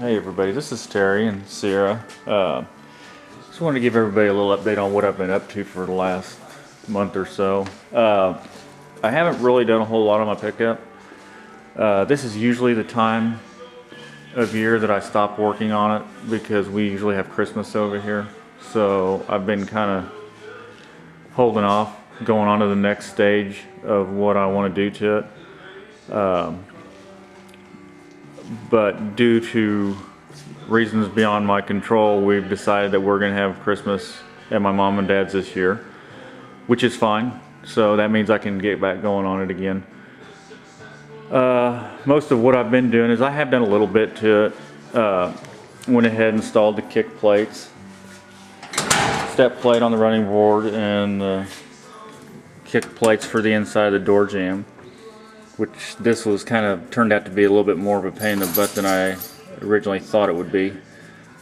Hey everybody, this is Terry and Sierra. Just wanted to give everybody a little update on what I've been up to for the last month or so. I haven't really done a whole lot on my pickup. This is usually the time of year that I stop working on it because we usually have Christmas over here. So I've been kind of holding off, going on to the next stage of what I want to do to it. But due to reasons beyond my control, we've decided that we're going to have Christmas at my mom and dad's this year, which is fine. So that means I can get back going on it again. Most of what I've been doing is I have done a little bit to it. Went ahead and installed the kick plates, step plate on the running board, and the kick plates for the inside of the door jamb, which this was kind of turned out to be a little bit more of a pain in the butt than I originally thought it would be.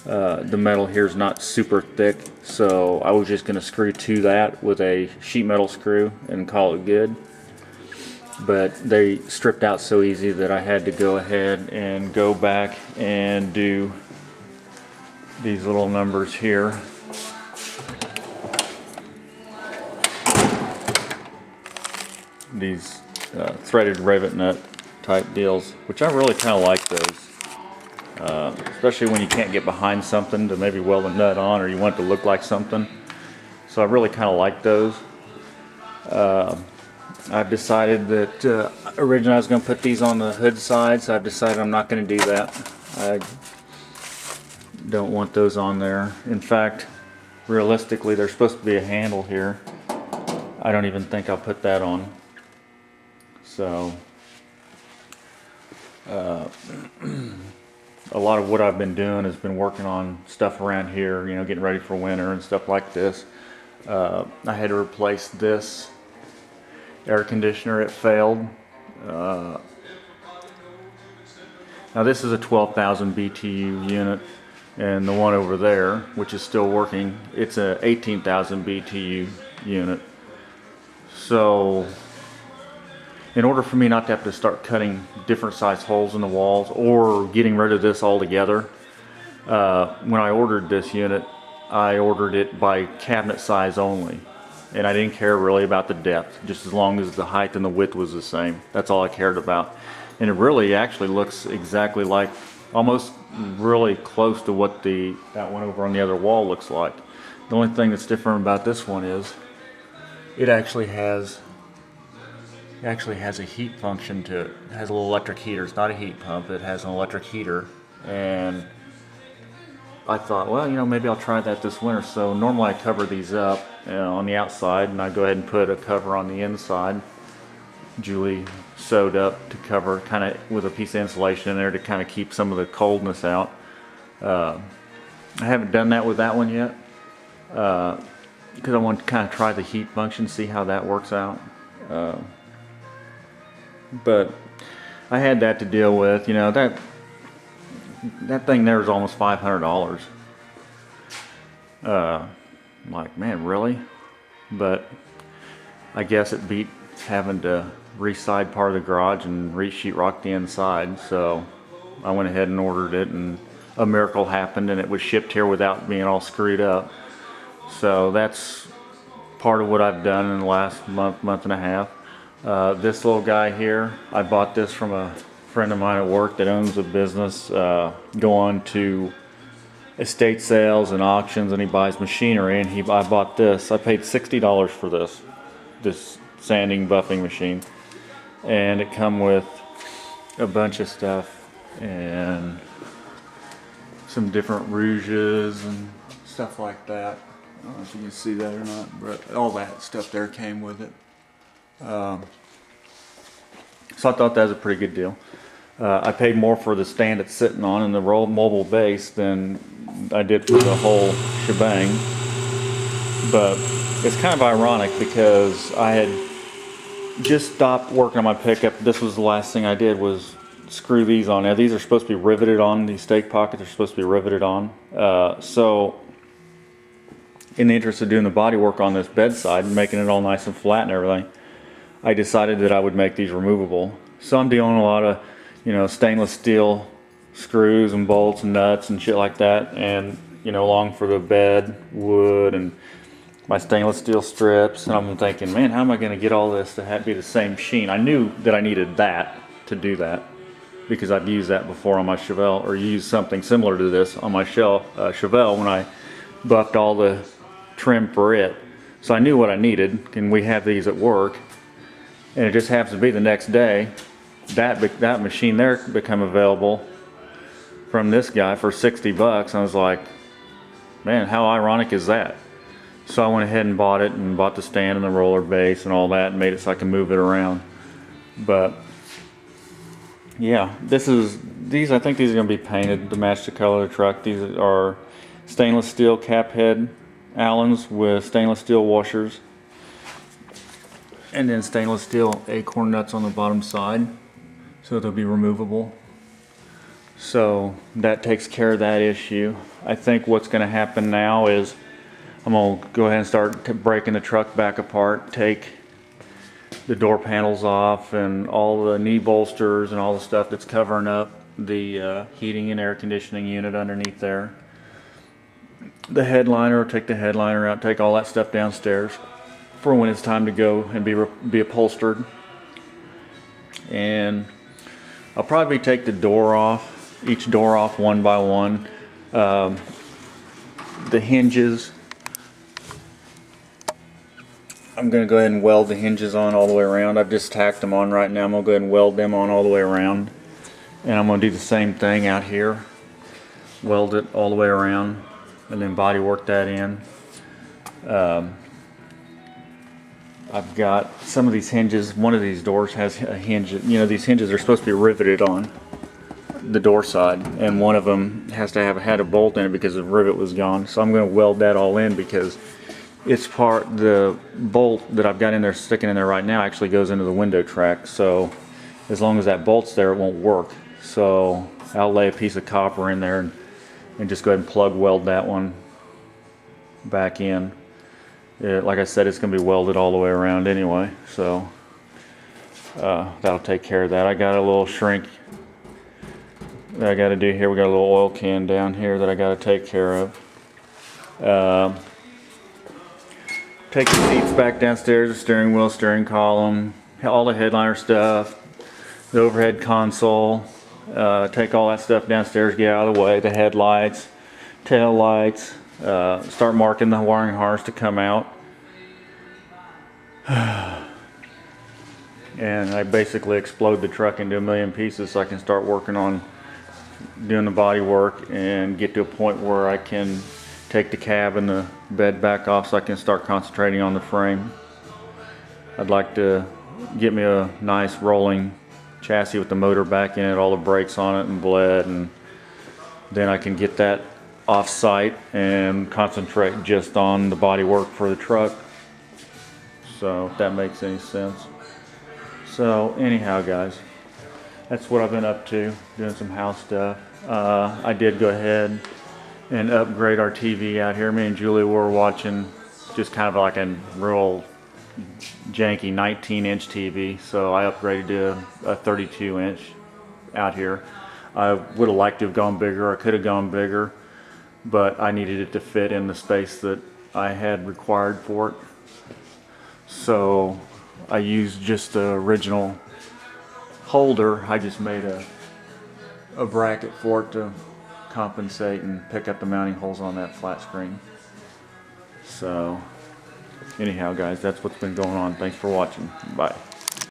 The metal here is not super thick, so I was just going to screw to that with a sheet metal screw and call it good. But they stripped out so easy that I had to go ahead and go back and do these little numbers here. These threaded rivet nut type deals, which I really kind of like those, especially when you can't get behind something to maybe weld a nut on, or you want it to look like something. So I really kind of like those. I've decided that originally I was going to put these on the hood side, so I've decided I'm not going to do that. I don't want those on there. In fact, realistically, there's supposed to be a handle here. I don't even think I'll put that on. So a lot of what I've been doing has been working on stuff around here, you know, getting ready for winter and stuff like this. I had to replace this air conditioner. It failed. Now this is a 12,000 BTU unit, and the one over there, which is still working, it's a 18,000 BTU unit. So in order for me not to have to start cutting different size holes in the walls or getting rid of this altogether, when I ordered this unit, I ordered it by cabinet size only. And I didn't care really about the depth, just as long as the height and the width was the same. That's all I cared about. And it really actually looks exactly like, almost really close to what that one over on the other wall looks like. The only thing that's different about this one is it actually has a heat function to it. It has a little electric heater. It's not a heat pump, it has an electric heater. And I thought, well, you know, maybe I'll try that this winter. So normally I cover these up on the outside, and I go ahead and put a cover on the inside. Julie sewed up to cover, kind of with a piece of insulation in there to kind of keep some of the coldness out. I haven't done that with that one yet because I want to kind of try the heat function, see how that works out. But I had that to deal with. You know, that thing there is almost $500. I'm like, man, really? But I guess it beat having to re-side part of the garage and re-sheetrock the inside. So I went ahead and ordered it, and a miracle happened, and it was shipped here without being all screwed up. So that's part of what I've done in the last month and a half. This little guy here, I bought this from a friend of mine at work that owns a business going to estate sales and auctions, and he buys machinery, and I bought this. I paid $60 for this sanding buffing machine, and it come with a bunch of stuff and some different rouges and stuff like that. I don't know if you can see that or not, but all that stuff there came with it. So I thought that was a pretty good deal. I paid more for the stand it's sitting on and the mobile base than I did for the whole shebang. But it's kind of ironic because I had just stopped working on my pickup. This was the last thing I did was screw these on. Now these are supposed to be riveted on, these stake pockets are supposed to be riveted on. So in the interest of doing the body work on this bedside and making it all nice and flat and everything, I decided that I would make these removable. So I'm doing a lot of, you know, stainless steel screws and bolts and nuts and shit like that, and along for the bed, wood, and my stainless steel strips. And I'm thinking, man, how am I going to get all this to be the same sheen? I knew that I needed that to do that because I've used that before on my Chevelle, or used something similar to this on my Chevelle when I buffed all the trim for it. So I knew what I needed, and we have these at work, and it just happens to be the next day that machine there become available from this guy for 60 bucks. I was like, man, how ironic is that? So I went ahead and bought it, and bought the stand and the roller base and all that, and made it so I can move it around. But yeah, I think these are going to be painted to match the color of the truck. These are stainless steel cap head Allens with stainless steel washers, and then stainless steel acorn nuts on the bottom side, so they'll be removable. So that takes care of that issue. I think what's going to happen now is I'm going to go ahead and start breaking the truck back apart, take the door panels off and all the knee bolsters and all the stuff that's covering up the heating and air conditioning unit underneath there. The headliner, take the headliner out, take all that stuff downstairs for when it's time to go and be upholstered. And I'll probably take each door off one by one. The hinges, I'm going to go ahead and weld the hinges on all the way around. I've just tacked them on right now. I'm going to go ahead and weld them on all the way around. And I'm going to do the same thing out here. Weld it all the way around, and then body work that in. I've got some of these hinges. One of these doors has a hinge. These hinges are supposed to be riveted on the door side, and one of them had a bolt in it because the rivet was gone. So I'm going to weld that all in, because the bolt that I've got in there, sticking in there right now, actually goes into the window track. So as long as that bolt's there, it won't work. So I'll lay a piece of copper in there and just go ahead and plug weld that one back in. Like I said, it's going to be welded all the way around anyway, so that'll take care of that. I got a little shrink that I got to do here. We got a little oil can down here that I got to take care of. Take the seats back downstairs, the steering wheel, steering column, all the headliner stuff, the overhead console. Take all that stuff downstairs, get out of the way, the headlights, tail lights, start marking the wiring harness to come out. And I basically explode the truck into a million pieces so I can start working on doing the body work and get to a point where I can take the cab and the bed back off so I can start concentrating on the frame. I'd like to get me a nice rolling chassis with the motor back in it, all the brakes on it and bled, and then I can get that off site and concentrate just on the body work for the truck. So if that makes any sense. So anyhow, guys, that's what I've been up to, doing some house stuff. I did go ahead and upgrade our TV out here. Me and Julie were watching just kind of like a real janky 19-inch TV, so I upgraded to a 32-inch out here. I would have liked to have gone bigger. I could have gone bigger, but I needed it to fit in the space that I had required for it. So I used just the original holder. I just made a bracket for it to compensate and pick up the mounting holes on that flat screen. So anyhow, guys, that's what's been going on. Thanks for watching. Bye.